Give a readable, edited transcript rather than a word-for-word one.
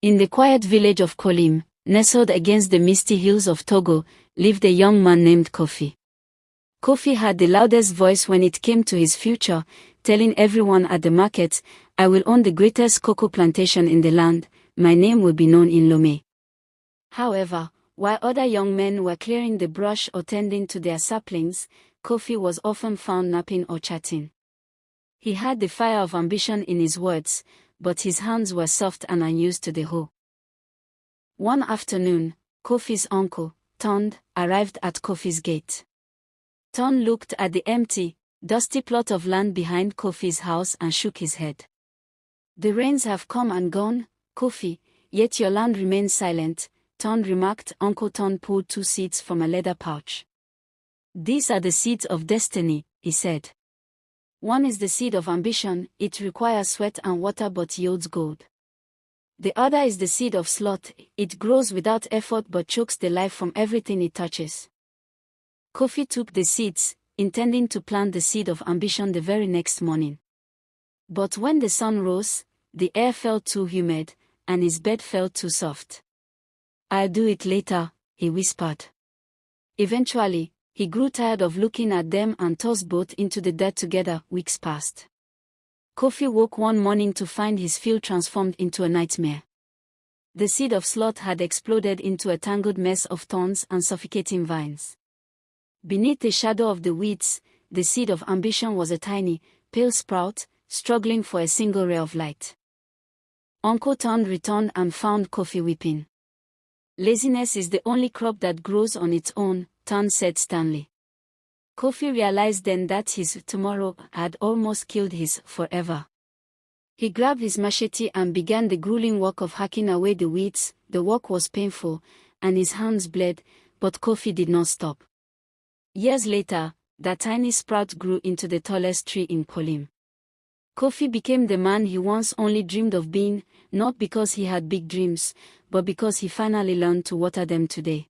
In the quiet village of Kolim, nestled against the misty hills of Togo, lived a young man named Kofi. Kofi had the loudest voice when it came to his future, telling everyone at the market, "I will own the greatest cocoa plantation in the land, my name will be known in Lomé." However, while other young men were clearing the brush or tending to their saplings, Kofi was often found napping or chatting. He had the fire of ambition in his words, but his hands were soft and unused to the hoe. One afternoon, Kofi's uncle, Ton, arrived at Kofi's gate. Ton looked at the empty, dusty plot of land behind Kofi's house and shook his head. "The rains have come and gone, Kofi, yet your land remains silent," Ton remarked. Uncle Ton pulled 2 seeds from a leather pouch. "These are the seeds of destiny," he said. "One is the seed of ambition, it requires sweat and water but yields gold. The other is the seed of sloth, it grows without effort but chokes the life from everything it touches." Kofi took the seeds, intending to plant the seed of ambition the very next morning. But when the sun rose, the air felt too humid, and his bed felt too soft. "I'll do it later," he whispered. Eventually, he grew tired of looking at them and tossed both into the dirt together. Weeks passed. Kofi woke one morning to find his field transformed into a nightmare. The seed of sloth had exploded into a tangled mess of thorns and suffocating vines. Beneath the shadow of the weeds, the seed of ambition was a tiny, pale sprout, struggling for a single ray of light. Uncle Ton returned and found Kofi weeping. "Laziness is the only crop that grows on its own," Ton said sternly. Kofi realized then that his tomorrow had almost killed his forever. He grabbed his machete and began the grueling work of hacking away the weeds. The work was painful, and his hands bled, but Kofi did not stop. Years later, that tiny sprout grew into the tallest tree in Kolim. Kofi became the man he once only dreamed of being, not because he had big dreams, but because he finally learned to water them today.